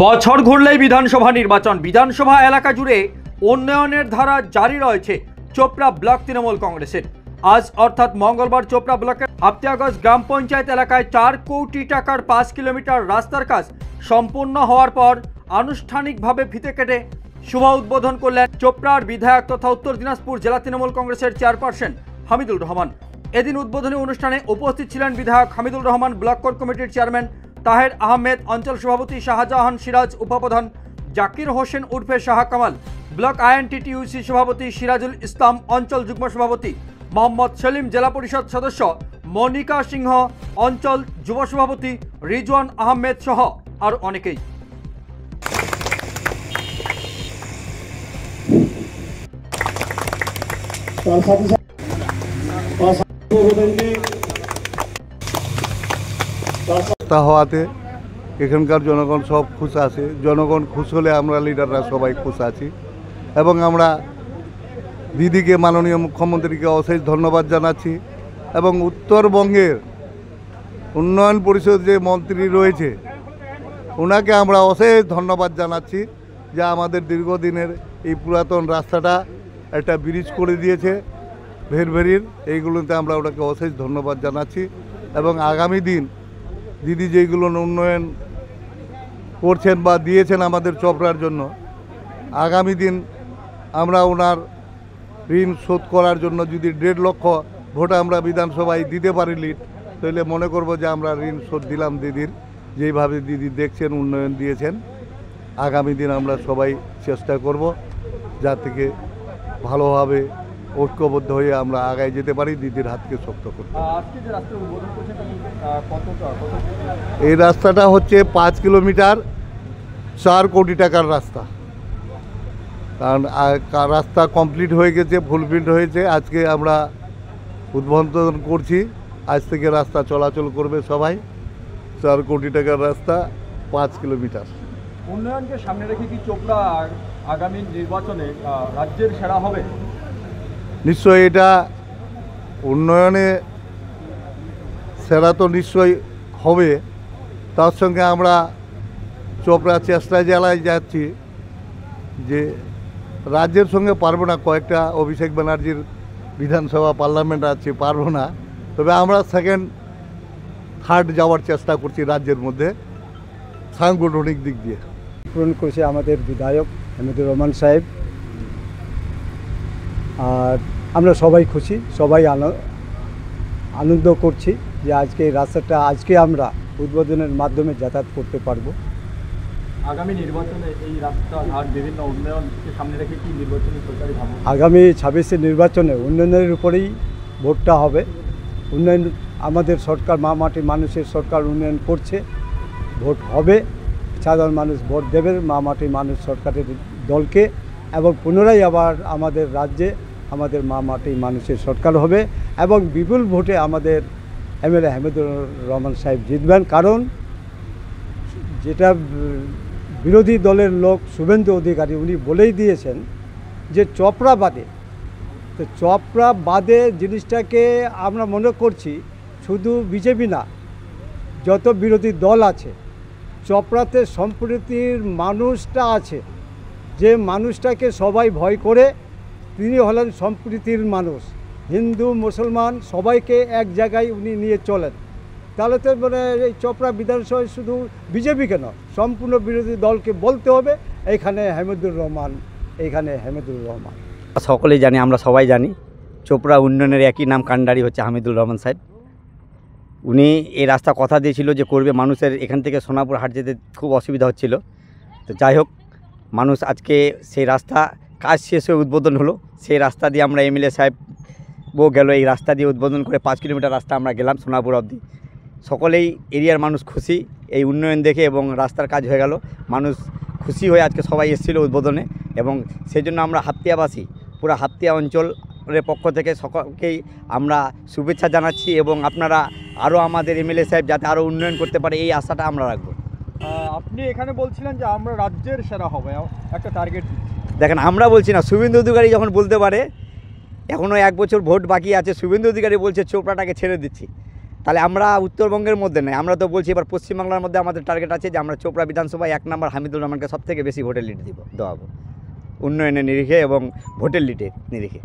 বছর ঘুরলেই বিধানসভা নির্বাচন। বিধানসভা এলাকা জুড়ে উন্নয়নের ধারা জারি রয়েছে চোপড়া ব্লক তৃণমূল কংগ্রেসের। আজ অর্থাৎ মঙ্গলবার চোপড়া ব্লকের হাপ্তিয়াগঞ্জ গ্রাম পঞ্চায়েত এলাকায় 4 কোটি টাকার 5 কিলোমিটার রাস্তার কাজ সম্পূর্ণ হওয়ার পর আনুষ্ঠানিকভাবে ফিতে কেটে শুভ উদ্বোধন করলেন চোপড়ার বিধায়ক তথা উত্তর দিনাজপুর জেলা তৃণমূল কংগ্রেসের চেয়ারপারসন হামিদুল রহমান। এদিন উদ্বোধনী অনুষ্ঠানে উপস্থিত ছিলেন বিধায়ক হামিদুল রহমান, ব্লক কোর কমিটির চেয়ারম্যান তাহের আহমেদ, অঞ্চল সভাপতি শাহজাহান সিরাজ, উপপ্রধান জাকির হোসেন উর্ফে শাহ কামাল, ব্লক আইএনটিটিইউসি সভাপতি সিরাজুল ইসলাম, অঞ্চল যুগ্ম সভাপতি মোহাম্মদ সেলিম, জেলা পরিষদ সদস্য মনিকা সিংহ, অঞ্চল যুব সভাপতি রিজওয়ান আহমেদ সহ আর অনেকেই। হওয়াতে এখানকার জনগণ সব খুশ আছে। জনগণ খুশ হলে আমরা লিডাররা সবাই খুশ আছি এবং আমরা দিদিকে, মাননীয় মুখ্যমন্ত্রীকে অশেষ ধন্যবাদ জানাচ্ছি এবং উত্তরবঙ্গের উন্নয়ন পরিষদ যে মন্ত্রী রয়েছে ওনাকে আমরা অশেষ ধন্যবাদ জানাচ্ছি যে আমাদের দীর্ঘদিনের এই পুরাতন রাস্তাটা একটা ব্রিজ করে দিয়েছে ভেরভেরির। এইগুলোতে আমরা ওনাকে অশেষ ধন্যবাদ জানাচ্ছি এবং আগামী দিন দিদি যেগুলো উন্নয়ন করছেন বা দিয়েছেন আমাদের চোপড়ার জন্য, আগামী দিন আমরা ওনার ঋণ শোধ করার জন্য যদি 1.5 লক্ষ ভোট আমরা বিধানসভায় দিতে পারি লিড, তাহলে মনে করব যে আমরা ঋণ শোধ দিলাম দিদির। যেইভাবে দিদি দেখছেন, উন্নয়ন দিয়েছেন, আগামী দিন আমরা সবাই চেষ্টা করব যা থেকে ভালোভাবে ঐক্যবদ্ধ হয়ে আমরা আগায় যেতে পারি, দিদির হাতকে শক্ত করতে। এই রাস্তাটা হচ্ছে 5 কিলোমিটার 4 কোটি টাকার রাস্তা। কারণ রাস্তা কমপ্লিট হয়ে গেছে, ফুলফিল হয়েছে। আজকে আমরা উদ্বোধন করছি, আজ থেকে রাস্তা চলাচল করবে সবাই। 4 কোটি টাকার রাস্তা, 5 কিলোমিটার। উন্নয়নকে সামনে রেখে কি চোপড়া আগামী নির্বাচনে রাজ্যের সেরা হবে? নিশ্চয়ই এটা উন্নয়নে সেরা তো নিশ্চয়ই হবে। তার সঙ্গে আমরা চোপড়া চেষ্টা জেলায় যাচ্ছি যে রাজ্যের সঙ্গে পারবো না, কয়েকটা অভিষেক ব্যানার্জির বিধানসভা পার্লামেন্ট আছে, পারবো না। তবে আমরা 2nd 3rd যাওয়ার চেষ্টা করছি রাজ্যের মধ্যে সাংগঠনিক দিক দিয়ে। পূরণ করেছে আমাদের বিধায়ক হামিদুর রহমান সাহেব। আর আমরা সবাই খুশি, সবাই আনন্দ করছি যে আজকে এই রাস্তাটা আজকে আমরা উদ্বোধনের মাধ্যমে যাতায়াত করতে পারবো। আগামী নির্বাচনে এই রাস্তা আর বিভিন্ন উন্নয়নকে সামনে রেখে কি নির্বাচনী সরকারি ভাবনা? আগামী 26 নির্বাচনে উন্নয়নের উপরেই ভোটটা হবে। উন্নয়ন আমাদের সরকার, মা মাটির মানুষের সরকার উন্নয়ন করছে, ভোট হবে, সাধারণ মানুষ ভোট দেবে মা মাটির মানুষ সরকারের দলকে এবং পুনরায় আবার আমাদের রাজ্যে আমাদের মা মাটির মানুষের সরকার হবে এবং বিপুল ভোটে আমাদের এমএলএ হামিদুর রহমান সাহেব জিতবেন। কারণ যেটা বিরোধী দলের লোক শুভেন্দু অধিকারী উনি বলেই দিয়েছেন যে চোপড়া বাদে, তো চোপড়া বাদে জিনিসটাকে আমরা মনে করছি শুধু বিজেপি না, যত বিরোধী দল আছে চোপড়াতে সম্প্রীতির মানুষটা আছে, যে মানুষটাকে সবাই ভয় করে, তিনি হলেন সম্প্রীতির মানুষ। হিন্দু মুসলমান সবাইকে এক জায়গায় উনি নিয়ে চলেন। তাহলে তো মানে এই চোপড়া বিধানসভায় শুধু বিজেপি কেন, সম্পূর্ণ বিরোধী দলকে বলতে হবে এইখানে হামিদুর রহমান, এইখানে হামিদুর রহমান। সকলেই জানি, আমরা সবাই জানি চোপড়া উন্নয়নের একই নাম কাণ্ডারি হচ্ছে হামিদুর রহমান সাহেব। উনি এই রাস্তা কথা দিয়েছিল যে করবে, মানুষের এখান থেকে সোনাপুর হাট যেতে খুব অসুবিধা হচ্ছিল। তো যাই হোক, মানুষ আজকে সেই রাস্তা কাজ শেষ হয়ে উদ্বোধন হলো। সেই রাস্তা দিয়ে আমরা এমএলএ সাহেবও গেল, এই রাস্তা দিয়ে উদ্বোধন করে 5 কিলোমিটার রাস্তা আমরা গেলাম সোনাপুর অবধি। সকলেই এরিয়ার মানুষ খুশি এই উন্নয়ন দেখে এবং রাস্তার কাজ হয়ে গেল। মানুষ খুশি হয়ে আজকে সবাই এসেছিলো উদ্বোধনে এবং সেই জন্য আমরা হাপ্তিয়াবাসী, পুরো হাপ্তিয়া অঞ্চলের পক্ষ থেকে সকলকেই আমরা শুভেচ্ছা জানাচ্ছি এবং আপনারা আরও আমাদের এমএলএ সাহেব যাতে আরও উন্নয়ন করতে পারে এই আশাটা আমরা রাখবো। আপনি এখানে বলছিলেন যে আমরা রাজ্যের সেরা হবে, একটা টার্গেট। দেখেন, আমরা বলছি না, শুভেন্দু অধিকারী যখন বলতে পারে, এখনও 1 বছর ভোট বাকি আছে, শুভেন্দু অধিকারী বলছে চোপড়াটাকে ছেড়ে দিচ্ছি। তাহলে আমরা উত্তরবঙ্গের মধ্যে নেই, আমরা তো বলছি এবার পশ্চিমবাংলার মধ্যে আমাদের টার্গেট আছে যে আমরা চোপড়া বিধানসভায় 1 নম্বর হামিদুর রহমানকে সবথেকে বেশি ভোটের লিড দেওয়াবো উন্নয়নের নিরিখে এবং ভোটের লিডের নিরিখে।